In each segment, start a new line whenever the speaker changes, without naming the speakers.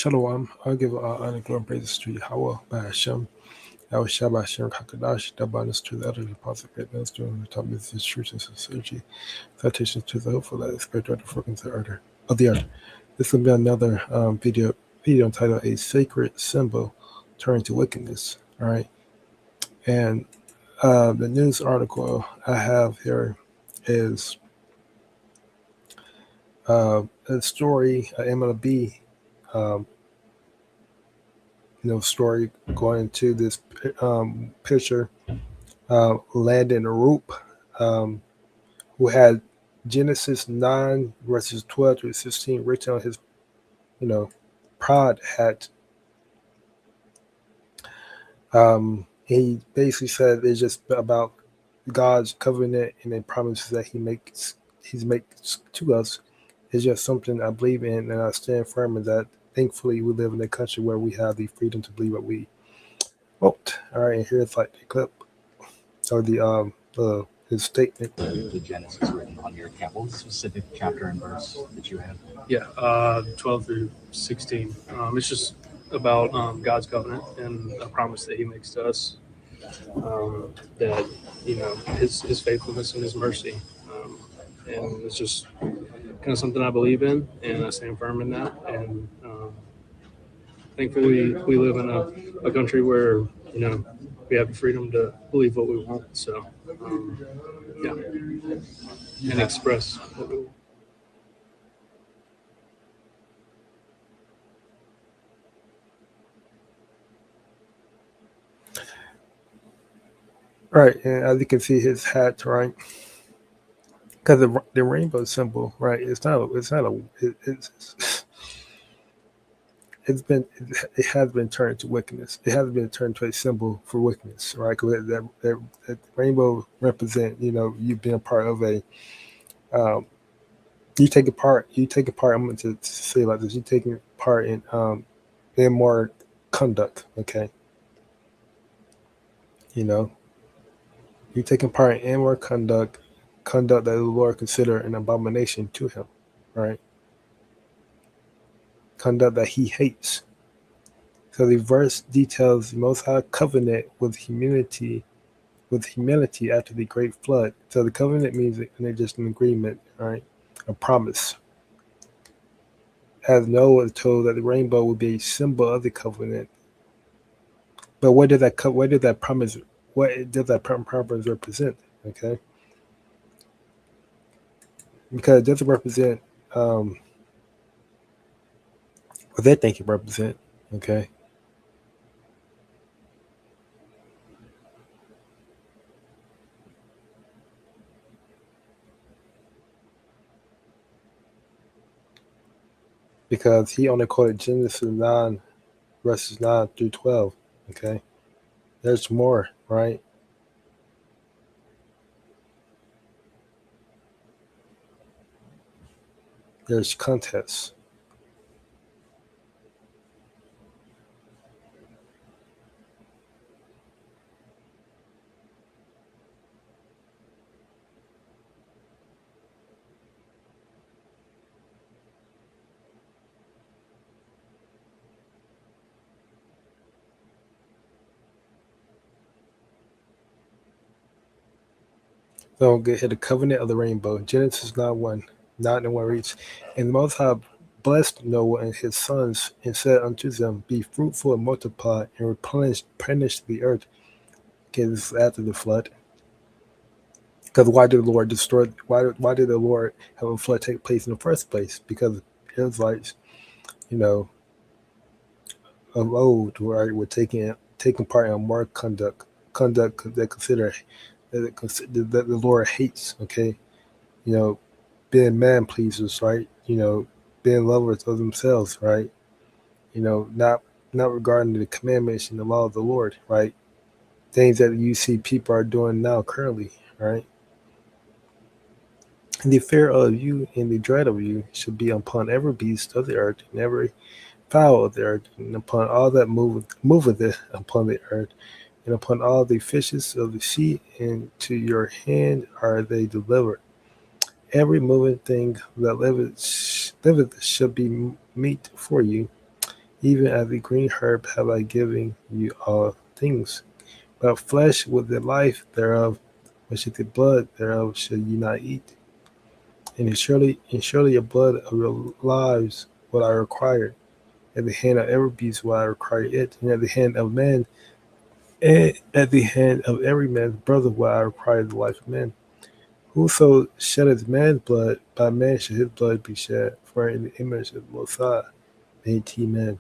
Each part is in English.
Shalom. I'll give honor, glory, and praises to Yahweh by Hashem. Yahweh Shabbat Hashem Hakadash, Dabbanis to the other apostle, great minister, and the top of his truth and sincerity, citations to the hopeful that expect the frequency of the earth. This will be another video entitled A Sacred Symbol Turned to Wickedness. All right. And the news article I have here is a story, MLB story going into this pitcher, Landon Roop, who had Genesis 9 verses 12 through 16 written on his, prod hat. He basically said it's just about God's covenant and the promises that He makes to us. It's just something I believe in, and I stand firm in that. Thankfully, we live in a country where we have the freedom to believe what we want. All right, and here's like the clip or his statement.
The Genesis written on your account. What was the specific chapter and verse that you had?
Yeah, 12 through 16. It's just about God's covenant and a promise that He makes to us. That His faithfulness and His mercy, and it's just kind of something I believe in, and I stand firm in that. And thankfully, we live in a country where we have the freedom to believe what we want. So, and express what we want.
Right, and as you can see, his hat, right, because the rainbow symbol, right, it has been turned to wickedness. It has been turned to a symbol for wickedness, right? Because that rainbow represent, you being a part of a, you take a part. I'm going to say it like this: you taking part in immoral conduct, okay? You taking part in immoral conduct that the Lord consider an abomination to Him, right? Conduct that He hates. So the verse details the Most High covenant with humility after the great flood. So the covenant means just an agreement, right? A promise. As Noah was told that the rainbow would be a symbol of the covenant. But what did that promise represent? Okay. Because it doesn't represent what they think it represents, okay? Because he only quoted Genesis 9, verses 9 through 12, okay? There's more, right? There's context. So get the covenant of the rainbow. Genesis 9:1, 9 and 1 reads, and the Most High blessed Noah and his sons, and said unto them, be fruitful and multiply, and replenish the earth. Okay, this is after the flood. Because why did the Lord destroy? Why did the Lord have a flood take place in the first place? Because Israelites, of old, right, were taking part in moral conduct that that the Lord hates. Okay, being man pleasers, right? Being lovers of themselves, right? Not regarding the commandments and the law of the Lord, right? Things that you see people are doing now currently, right? And the fear of you and the dread of you should be upon every beast of the earth and every fowl of the earth, and upon all that moveth upon the earth, and upon all the fishes of the sea, and to your hand are they delivered. Every moving thing that liveth shall be meat for you, Even as the green herb have I given you all things. But flesh with the life thereof, which is the blood thereof, shall ye not eat. And surely your blood of your lives will I require. At the hand of every beast will I require it, and at the hand of man, and at the hand of every man's brother will I require the life of man. Whoso sheddeth man's blood, by man shall his blood be shed. For in the image of the Most High made he man.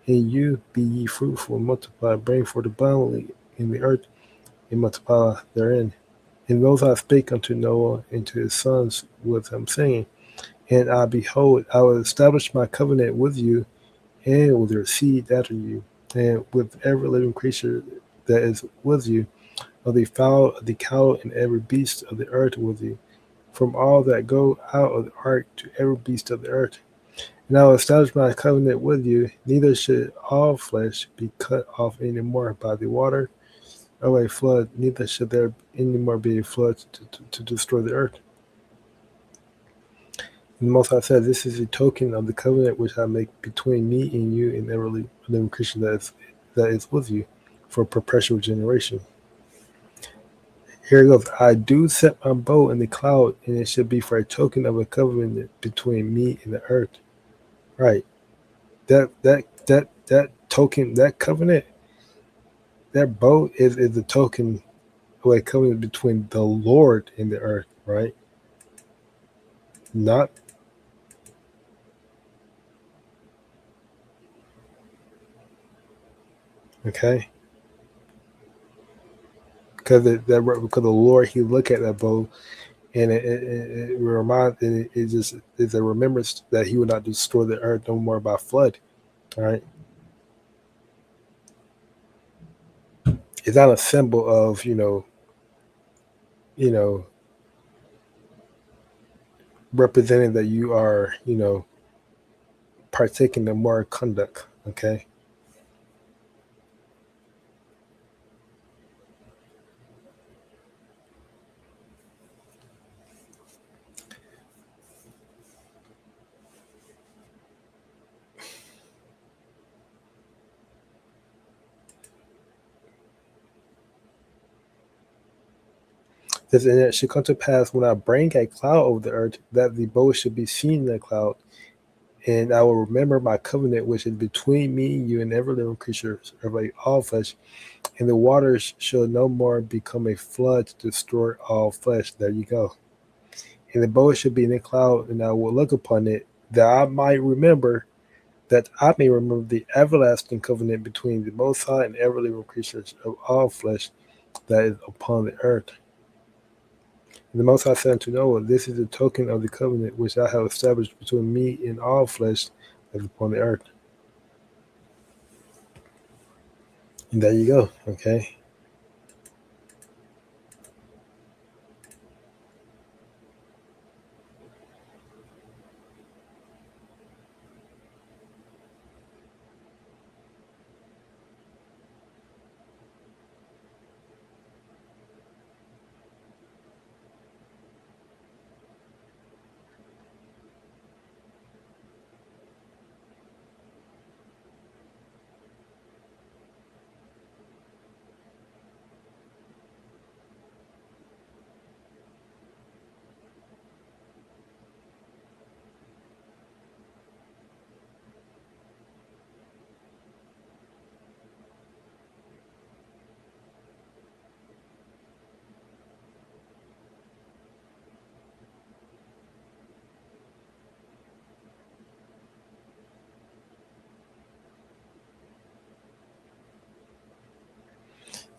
In you be ye fruitful and multiply, bring forth abundantly in the earth, and multiply therein. And those I spake unto Noah and to his sons with him, saying, And I behold, I will establish my covenant with you and with your seed after you, and with every living creature that is with you, of the fowl, of the cattle, and every beast of the earth with you, from all that go out of the ark to every beast of the earth. And I will establish my covenant with you, neither should all flesh be cut off any more by the water of a flood, neither should there any more be a flood to destroy the earth. And the Most High said, This is a token of the covenant which I make between me and you and every living creature that is with you for perpetual generation. Here it goes. I do set my bow in the cloud, and it should be for a token of a covenant between me and the earth. Right. That token, that covenant, that bow is the token of a covenant between the Lord and the earth, right? Not okay. Because the Lord, He look at that bow, and it reminds, and it just is a remembrance that He will not destroy the earth no more by flood. All right, it's not a symbol of you know representing that you are partaking in moral conduct. Okay, this and it should come to pass when I bring a cloud over the earth that the bow should be seen in the cloud, and I will remember my covenant which is between me and you and every living creature of all flesh, and the waters shall no more become a flood to destroy all flesh. There you go. And the bow should be in the cloud, and I will look upon it, that I may remember the everlasting covenant between the Most High and every living creature of all flesh that is upon the earth. And the Most High said unto Noah, This is the token of the covenant which I have established between me and all flesh that is upon the earth. And there you go. Okay.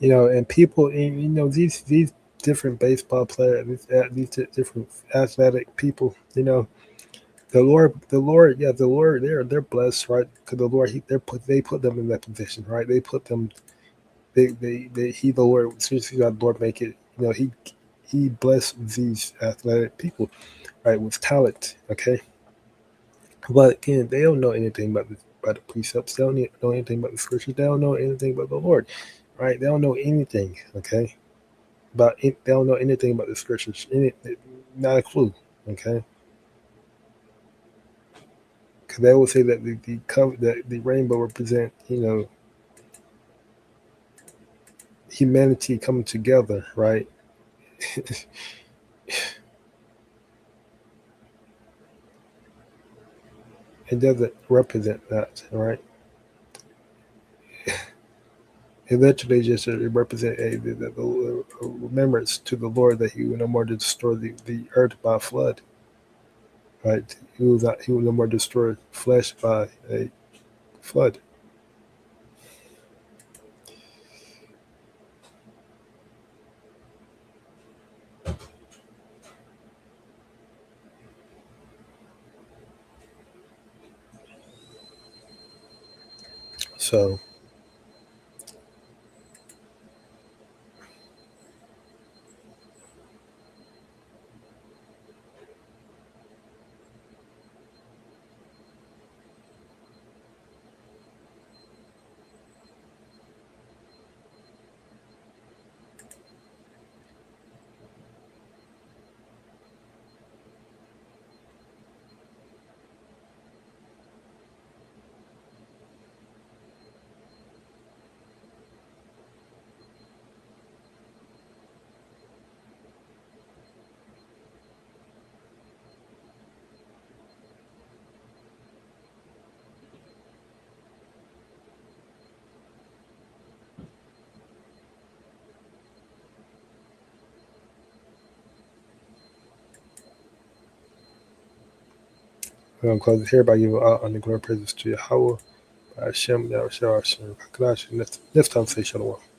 And people, and these different baseball players, these different athletic people, the Lord, yeah, the Lord, they're blessed, right? Because the Lord, they put them in that position, right? They put them, he, the Lord, seriously, God, Lord, make it, he blessed these athletic people, right, with talent, okay. But again, they don't know anything about the precepts. They don't know anything about the scriptures. They don't know anything about the Lord, right? They don't know anything, okay. They don't know anything about the scriptures. Not a clue, okay. because they will say that the rainbow represent, humanity coming together, right? It doesn't represent that, right? It literally just represent the remembrance to the Lord that He will no more destroy the earth by a flood, right? He will no more destroy flesh by a flood. So we're gonna close it here by giving out on the glory praises to Yahweh, by Hashem, Yahweh, Hashem, Hakadash. Next time, say Shalom.